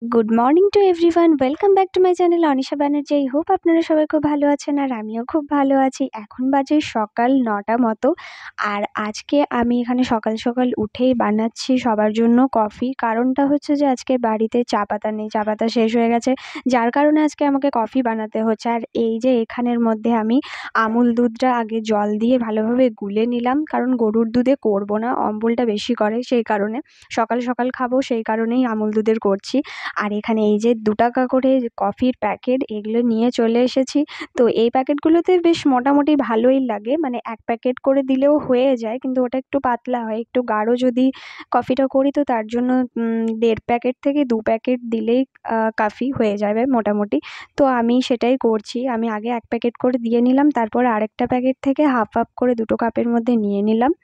Good morning to everyone, welcome back to my channel Anisha Banerjee. I hope আপনারা সবাই খুব ভালো আছেন আর আমিও খুব ভালো আছি। এখন বাজে সকাল ৯টা মতো। আর আজকে আমি এখানে সকাল সকাল উঠেই বানাচ্ছি সবার জন্য কফি। কারণটা হচ্ছে যে আজকে বাড়িতে চা পাতা নেই, চা পাতা শেষ হয়ে গেছে, যার কারণে আজকে আমাকে কফি বানাতে হচ্ছে। আর এই যে এখানের মধ্যে আমি আমুল দুধটা আগে জল দিয়ে ভালোভাবে গুলে নিলাম, কারণ গরুর দুধে করবো না, অম্বলটা বেশি করে, সেই কারণে সকাল সকাল খাবো সেই কারণেই আমুল দুধের করছি। আর এখানে এই যে ২ টাকা করে কফির প্যাকেট, এগুলো নিয়ে চলে এসেছি। তো এই প্যাকেটগুলোতে বেশ মোটামুটি ভালোই লাগে, মানে ১ প্যাকেট করে দিলেও হয়ে যায়, কিন্তু ওটা একটু পাতলা হয়। একটু গাঢ় যদি কফিটা করি তো তার জন্য ১.৫ প্যাকেট থেকে ২ প্যাকেট দিলেই কফি হয়ে যাবে মোটামুটি। তো আমি সেটাই করছি। আমি আগে ১ প্যাকেট করে দিয়ে নিলাম, তারপরে আরেকটা প্যাকেট থেকে হাফ হাফ করে ২টো কাপের মধ্যে নিয়ে নিলাম।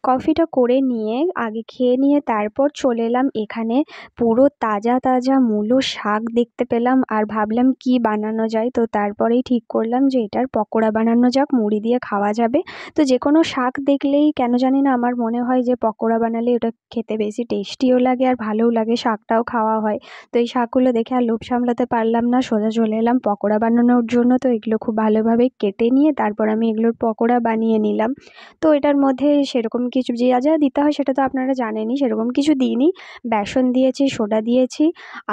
কফিটা করে নিয়ে আগে খেয়ে নিয়ে তারপর চলে এলাম এখানে। পুরো তাজা তাজা মূলো শাক দেখতে পেলাম আর ভাবলাম কি বানানো যায়, তো তারপরেই ঠিক করলাম যে এটার পকোড়া বানানো যাক, মুড়ি দিয়ে খাওয়া যাবে। তো যে কোনো শাক দেখলেই কেন জানি না আমার মনে হয় যে পকোড়া বানালে ওটা খেতে বেশি টেস্টিও লাগে আর ভালোও লাগে, শাকটাও খাওয়া হয়। তো এই শাকগুলো দেখে আর লোভ সামলাতে পারলাম না, সোজা চলে এলাম পকোড়া বানানোর জন্য। তো এগুলো খুব ভালোভাবে কেটে নিয়ে তারপর আমি এগুলোর পকোড়া বানিয়ে নিলাম। তো এটার মধ্যে সেরকম কিছু যা যা দিতে হয় সেটা তো আপনারা জানেনই, সেরকম কিছু দিইনি। বেসন দিয়েছি, সোডা দিয়েছি,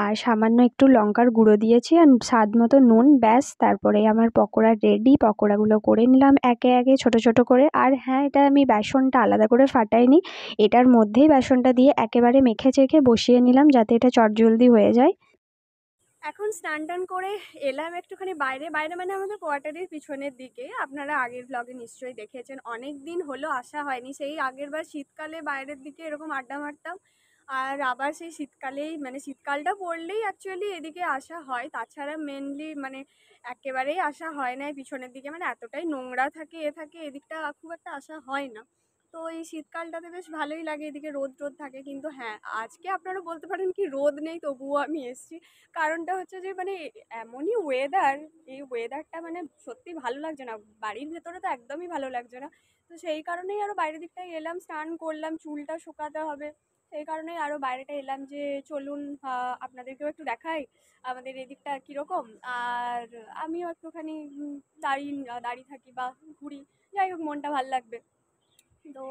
আর সামান্য একটু লঙ্কার গুঁড়ো দিয়েছি, আর স্বাদ মতো নুন, ব্যাস। তারপরে আমার পকোড়া রেডি। পকোড়াগুলো করে নিলাম একে একে ছোট ছোট করে। আর হ্যাঁ, এটা আমি বেসনটা আলাদা করে ফাটাইনি, এটার মধ্যেই বেসনটা দিয়ে একেবারে মেখে চেখে বসিয়ে নিলাম যাতে এটা চটজলদি হয়ে যায়। এখন স্নান টান করে এলাম একটুখানি বাইরে বাইরে মানে আমাদের কোয়ার্টারের পিছনের দিকে। আপনারা আগের ব্লগে নিশ্চয়ই দেখেছেন, অনেক দিন হলো আসা হয়নি। সেই আগের বার শীতকালে বাইরের দিকে এরকম আড্ডা মারতাম, আর আবার সেই শীতকালেই মানে শীতকালটা পড়লেই অ্যাকচুয়ালি এদিকে আসা হয়। তাছাড়া মেনলি মানে একেবারেই আসা হয় না এই পিছনের দিকে, মানে এতটাই নোংরা থাকে থাকে এদিকটা খুব একটা আসা হয় না। তো এই শীতকালটাতে বেশ ভালোই লাগে, এদিকে রোদ রোদ থাকে। কিন্তু হ্যাঁ, আজকে আপনারা বলতে পারেন কি রোদ নেই তবুও আমি এসছি। কারণটা হচ্ছে যে মানে এমনই ওয়েদার, এই ওয়েদারটা মানে সত্যি ভালো লাগছে না, বাড়ির ভেতরে তো একদমই ভালো লাগছে না। তো সেই কারণেই আরও বাইরের দিকটায় এলাম, স্নান করলাম, চুলটা শুকাতে হবে, সেই কারণেই আরও বাইরেটা এলাম যে চলুন আপনাদেরকেও একটু দেখাই আমাদের এদিকটা কীরকম। আর আমিও একটুখানি দাঁড়িয়ে থাকি বা ঘুরি, যাই হোক মনটা ভাল লাগবে। তো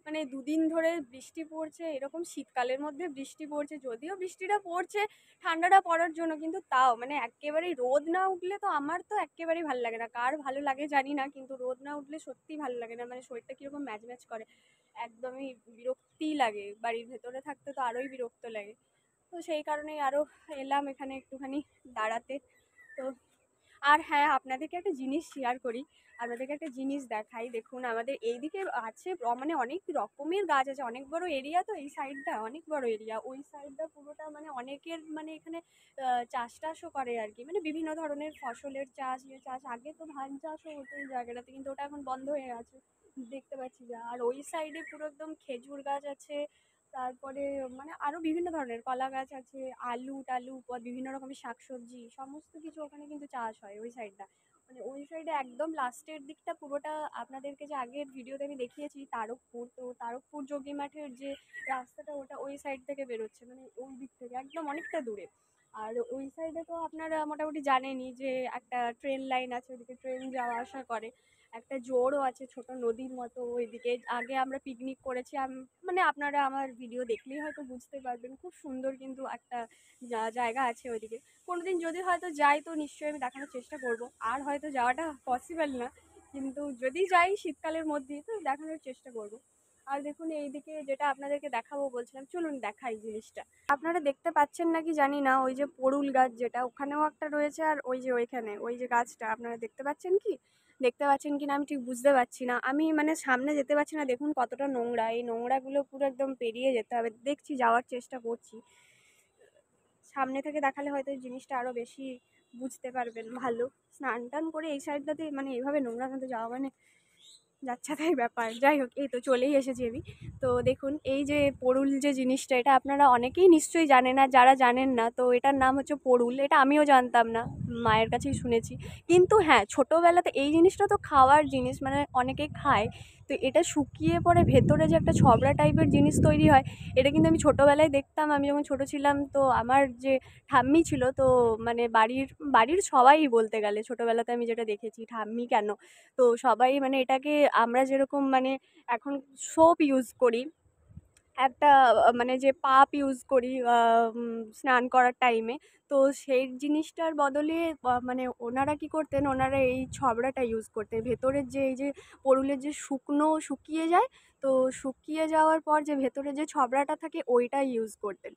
মানে ২ দিন ধরে বৃষ্টি পড়ছে, এরকম শীতকালের মধ্যে বৃষ্টি পড়ছে, যদিও বৃষ্টিটা পড়ছে ঠান্ডাটা পড়ার জন্য, কিন্তু তাও মানে একেবারেই রোদ না উঠলে তো আমার তো একেবারেই ভালো লাগে না। কার ভালো লাগে জানি না, কিন্তু রোদ না উঠলে সত্যিই ভালো লাগে না, মানে শরীরটা কীরকম ম্যাচ ম্যাচ করে, একদমই বিরক্তিই লাগে। বাড়ির ভেতরে থাকতে তো আরোই বিরক্ত লাগে। তো সেই কারণেই আরও এলাম এখানে একটুখানি দাঁড়াতে। তো আর হ্যাঁ, আপনাদেরকে একটা জিনিস শেয়ার করি, আপনাদেরকে একটা জিনিস দেখাই। দেখুন আমাদের এইদিকে আছে মানে অনেক রকমের গাছ আছে, অনেক বড় এরিয়া, তো এই সাইডটা অনেক বড় এরিয়া, ওই সাইডটা পুরোটা মানে অনেকের মানে এখানে চাষ টাসও করে আর কি, মানে বিভিন্ন ধরনের ফসলের চাষ, চাষ। আগে তো ধান চাষও হতো এই জায়গাটাতে, কিন্তু ওটা এখন বন্ধ হয়ে গেছে, দেখতে পাচ্ছি যা। আর ওই সাইডে পুরো একদম খেজুর গাছ আছে, তারপরে মানে আরও বিভিন্ন ধরনের কলা গাছ আছে, আলু টালু বা বিভিন্ন রকমের শাকসবজি সমস্ত কিছু ওখানে কিন্তু চাষ হয় ওই সাইডটা। মানে ওই সাইডে একদম লাস্টের দিকটা পুরোটা আপনাদেরকে যে আগের ভিডিওতে আমি দেখিয়েছি তারকপুর, তো তারকপুর যোগী মাঠের যে রাস্তাটা ওটা ওই সাইড থেকে বেরোচ্ছে, মানে ওই দিক থেকে একদম অনেকটা দূরে। আর ওই সাইডে তো আপনারা মোটামুটি জানেনই যে একটা ট্রেন লাইন আছে, ওদিকে ট্রেন যাওয়া আসা করে। একটা জোরও আছে ছোট নদীর মতো ওইদিকে, আগে আমরা পিকনিক করেছি। মানে আপনারা আমার ভিডিও দেখলেই হয়তো বুঝতে পারবেন, খুব সুন্দর কিন্তু একটা জায়গা আছে ওইদিকে। কোনোদিন যদি হয়তো যাই তো নিশ্চয়ই আমি দেখানোর চেষ্টা করব। আর হয়তো যাওয়াটা পসিবল না, কিন্তু যদি যাই শীতকালের মধ্যেই তো দেখানোর চেষ্টা করব। আর দেখুন এইদিকে যেটা আপনাদেরকে দেখাবো বলছিলাম, চলুন দেখাই জিনিসটা। আপনারা দেখতে পাচ্ছেন নাকি জানি না, ওই যে পরুল গাছ যেটা ওখানেও একটা রয়েছে, আর ওই যে ওইখানে ওই যে গাছটা আপনারা দেখতে পাচ্ছেন কি, দেখতে পাচ্ছেন কি না আমি ঠিক বুঝতে পারছি না। আমি মানে সামনে যেতে পারছি না, দেখুন কতটা নোংরা, এই নোংরাগুলো পুরো একদম পেরিয়ে যেতে হবে। দেখছি, যাওয়ার চেষ্টা করছি, সামনে থেকে দেখালে হয়তো এই জিনিসটা আরও বেশি বুঝতে পারবেন ভালো। স্নান টান করে এই সাইডটাতে মানে এইভাবে নোংরার মধ্যে যাওয়া মানে যাচ্ছেতাই ব্যাপার। যাই হোক, এই তো চলেই এসেছি আমি। তো দেখুন এই যে পরুল যে জিনিসটা, এটা আপনারা অনেকেই নিশ্চয়ই জানেন, আর যারা জানেন না তো এটার নাম হচ্ছে পরুল। এটা আমিও জানতাম না, মায়ের কাছেই শুনেছি। কিন্তু হ্যাঁ, ছোটোবেলাতে এই জিনিসটা তো খাওয়ার জিনিস, মানে অনেকে খায়, তো এটা শুকিয়ে পরে ভেতরে যে একটা ছবড়া টাইপের জিনিস তৈরি হয়, এটা কিন্তু আমি ছোটোবেলায় দেখতাম। আমি যখন ছোটো ছিলাম তো আমার যে ঠাম্মি ছিল, তো মানে বাড়ির বাড়ির সবাই বলতে গেলে ছোটোবেলাতে আমি যেটা দেখেছি, ঠাম্মি কেন, তো সবাই মানে এটাকে আমরা যেরকম মানে এখন সোপ ইউজ করি, একটা মানে যে পাপ ইউজ করি স্নান করার টাইমে, তো সেই জিনিসটার বদলে মানে ওনারা কি করতেন, ওনারা এই ছবড়াটা ইউজ করতেন। ভেতরের যে এই যে পরুলের যে শুকিয়ে যায়, তো শুকিয়ে যাওয়ার পর যে ভেতরে যে ছবড়াটা থাকে ওইটা ইউজ করতেন।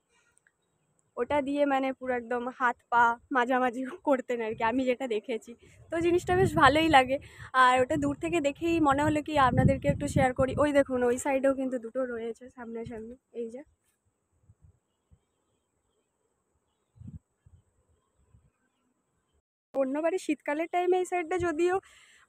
ওটা দিয়ে মানে পুরো একদম হাত পা মাঝামাঝি করতেন আর কি, আমি যেটা দেখেছি। তো জিনিসটা বেশ ভালোই লাগে। আর ওটা দূর থেকে দেখেই মনে হলো কি আপনাদেরকে একটু শেয়ার করি। ওই দেখুন ওই সাইডেও কিন্তু দুটো রয়েছে সামনাসামনি, এই যে। অন্যবারে শীতকালের টাইমে এই সাইডটা যদিও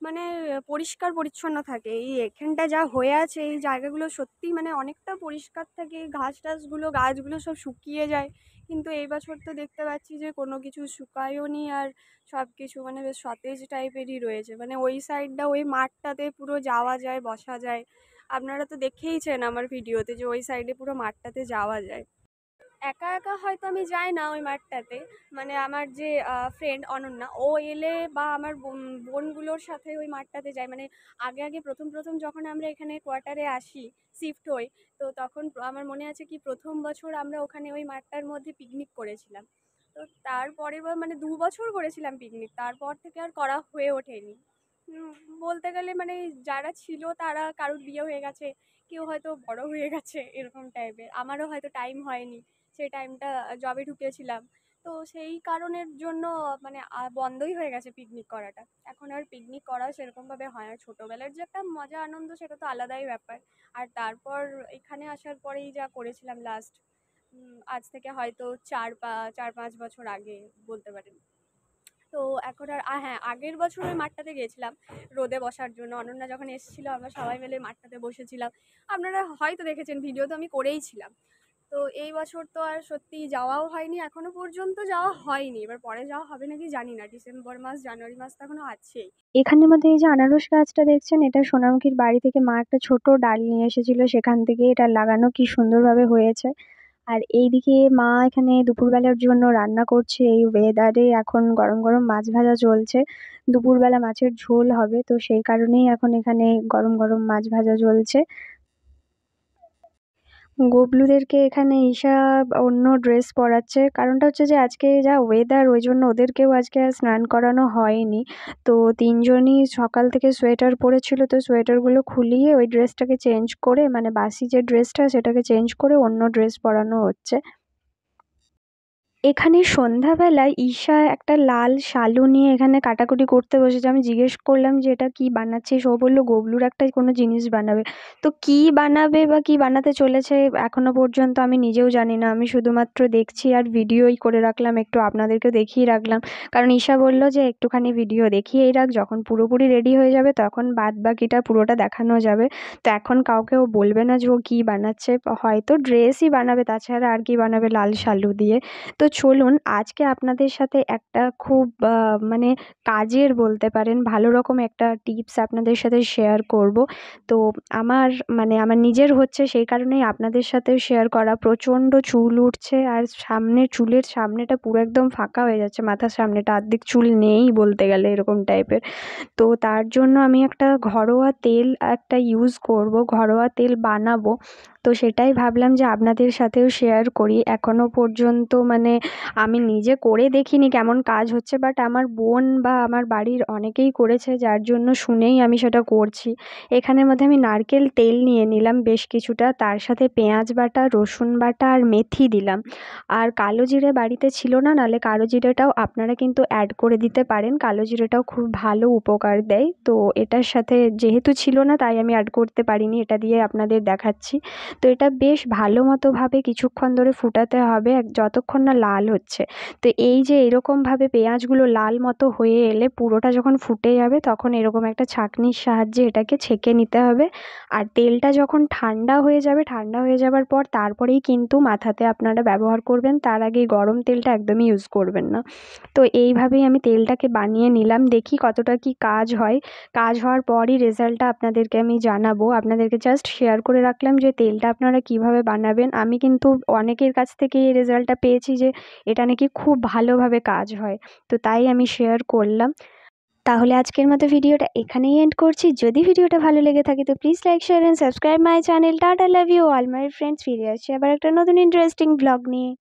মানে পরিষ্কার পরিচ্ছন্ন থাকে, এই এখানটা যা হয়ে আছে এই জায়গাগুলো সত্যিই মানে অনেকটা পরিষ্কার থাকে, ঘাস টাসগুলো গাছগুলো সব শুকিয়ে যায়। কিন্তু এই বছর তো দেখতে পাচ্ছি যে কোনো কিছু শুকায়ও নি, আর সব কিছু মানে বেশ সতেজ টাইপেরই রয়েছে। মানে ওই সাইডটা ওই মাঠটাতে পুরো যাওয়া যায়, বসা যায়। আপনারা তো দেখেইছেন আমার ভিডিওতে যে ওই সাইডে পুরো মাঠটাতে যাওয়া যায়। একা একা হয়তো আমি যাই না ওই মাঠটাতে, মানে আমার যে ফ্রেন্ড অনন্যা, ও এলে বা আমার বোনগুলোর সাথে ওই মাঠটাতে যাই। মানে আগে আগে প্রথম প্রথম যখন আমরা এখানে কোয়ার্টারে আসি, শিফট হই, তো তখন আমার মনে আছে কি প্রথম বছর আমরা ওখানে ওই মাঠটার মধ্যে পিকনিক করেছিলাম। তো তারপরে মানে 2 বছর করেছিলাম পিকনিক, তারপর থেকে আর করা হয়ে ওঠেনি। উম, বলতে গেলে মানে যারা ছিল তারা কারোর বিয়ে হয়ে গেছে, কেউ হয়তো বড় হয়ে গেছে এরকম টাইপের, আমারও হয়তো টাইম হয়নি সেই টাইমটা, জবে ঢুকেছিলাম। তো সেই কারণের জন্য মানে বন্ধই হয়ে গেছে পিকনিক করাটা। এখন আর পিকনিক করা সেরকমভাবে হয় না। ছোটোবেলার যে একটা মজা আনন্দ সেটা তো আলাদাই ব্যাপার। আর তারপর এখানে আসার পরেই যা করেছিলাম লাস্ট, আজ থেকে হয়তো 4-5 বছর আগে বলতে পারেন। তো এখন আর হ্যাঁ, আগের বছর ওই মাঠটাতে গিয়েছিলাম রোদে বসার জন্য। অনন্যা যখন এসেছিল আমরা সবাই মিলে মাঠটাতে বসেছিলাম, আপনারা হয়তো দেখেছেন, ভিডিও তো আমি করেইছিলাম। তো এই বছর তো আর সত্যি যাওয়াও হয়নি, এখনো পর্যন্ত যাওয়া হয়নি। এবার পরে যাওয়া হবে নাকি জানি না, ডিসেম্বর মাস জানুয়ারি মাস তো এখনো আছেই। এখানের মধ্যে এই যে আনারস গাছটা দেখছেন, এটা সোনামুখীর বাড়ি থেকে মা একটা ছোট ডাল নিয়ে এসেছিল, সেখান থেকে এটা লাগানো, কি সুন্দরভাবে হয়েছে। আর এইদিকে মা এখানে দুপুরবেলার জন্য রান্না করছে। এই ওয়েদারে এখন গরম গরম মাছ ভাজা চলছে, দুপুরবেলা মাছের ঝোল হবে, তো সেই কারণেই এখন এখানে গরম গরম মাছ ভাজা চলছে। গবলুদেরকে এখানে ঈশা অন্য ড্রেস পরাচ্ছে, কারণটা হচ্ছে যে আজকে যা ওয়েদার, ওই জন্য ওদেরকেও আজকে আর স্নান করানো হয়নি। তো তিনজনই সকাল থেকে সোয়েটার পরেছিল, তো সোয়েটারগুলো খুলিয়ে ওই ড্রেসটাকে চেঞ্জ করে, মানে বাসি যে ড্রেসটা সেটাকে চেঞ্জ করে অন্য ড্রেস পরানো হচ্ছে। এখানে সন্ধ্যাবেলায় ঈশা একটা লাল শালু নিয়ে এখানে কাটাকুটি করতে বসেছে। আমি জিজ্ঞেস করলাম যে এটা কি বানাচ্ছিস, ও বললো গবলুর একটা কোনো জিনিস বানাবে। তো কি বানাবে বা কি বানাতে চলেছে এখনো পর্যন্ত আমি নিজেও জানি না, আমি শুধুমাত্র দেখছি আর ভিডিওই করে রাখলাম, একটু আপনাদেরকে দেখিয়ে রাখলাম। কারণ ঈশা বললো যে একটুখানি ভিডিও দেখিয়েই রাখ, যখন পুরোপুরি রেডি হয়ে যাবে তখন বাদ বাকিটা পুরোটা দেখানো যাবে। তো এখন কাউকে ও বলবে না যে ও কী বানাচ্ছে, হয়তো ড্রেসই বানাবে, তাছাড়া আর কি বানাবে লাল শালু দিয়ে। তো চলুন আজকে আপনাদের সাথে একটা খুব মানে কাজের বলতে পারেন, ভালো রকম একটা টিপস আপনাদের সাথে শেয়ার করব। তো আমার মানে আমার নিজের হচ্ছে, সেই কারণেই আপনাদের সাথেও শেয়ার করা। প্রচণ্ড চুল উঠছে, আর সামনে চুলের সামনেটা পুরো একদম ফাঁকা হয়ে যাচ্ছে, মাথার সামনেটা অর্ধেক চুল নেই বলতে গেলে এরকম টাইপের। তো তার জন্য আমি একটা ঘরোয়া তেল একটা ইউজ করব, ঘরোয়া তেল বানাবো। তো সেটাই ভাবলাম যে আপনাদের সাথেও শেয়ার করি। এখনো পর্যন্ত মানে আমি নিজে করে দেখিনি কেমন কাজ হচ্ছে, বাট আমার বোন বা আমার বাড়ির অনেকেই করেছে, যার জন্য শুনেই আমি সেটা করছি। এখানের মধ্যে আমি নারকেল তেল নিয়ে নিলাম বেশ কিছুটা, তার সাথে পেঁয়াজ বাটা, রসুন বাটা আর মেথি দিলাম। আর কালো জিরে বাড়িতে ছিল না, নাহলে কালো জিরেটাও আপনারা কিন্তু অ্যাড করে দিতে পারেন, কালো জিরেটাও খুব ভালো উপকার দেয়। তো এটার সাথে যেহেতু ছিল না তাই আমি অ্যাড করতে পারিনি, এটা দিয়ে আপনাদের দেখাচ্ছি। তো এটা বেশ ভালো মতোভাবে কিছুক্ষণ ধরে ফুটাতে হবে যতক্ষণ না লাল হচ্ছে। তো এই যে এরকমভাবে পেঁয়াজগুলো লাল মতো হয়ে এলে পুরোটা যখন ফুটে যাবে তখন এরকম একটা ছাঁকনির সাহায্যে এটাকে ছেঁকে নিতে হবে। আর তেলটা যখন ঠান্ডা হয়ে যাবে, ঠান্ডা হয়ে যাবার পর তারপরেই কিন্তু মাথাতে আপনারা ব্যবহার করবেন, তার আগে গরম তেলটা একদমই ইউজ করবেন না। তো এইভাবেই আমি তেলটাকে বানিয়ে নিলাম, দেখি কতটা কি কাজ হয়। কাজ হওয়ার পরই রেজাল্টটা আপনাদেরকে আমি জানাবো। আপনাদেরকে জাস্ট শেয়ার করে রাখলাম যে তেলটা আপনারা কিভাবে বানাবেন। আমি কিন্তু অনেকের কাছ থেকে এই রেজাল্টটা পেয়েছি যে এটা নাকি খুব ভালোভাবে কাজ হয়, তো তাই আমি শেয়ার করলাম। তাহলে আজকের মতো ভিডিওটা এখানেই এন্ড করছি। যদি ভিডিওটা ভালো লেগে থাকে তো please like, share and subscribe my channel. Tata, love you all my friends. ফিরে আসছি আবার একটা নতুন ইন্টারেস্টিং ব্লগ নিয়ে।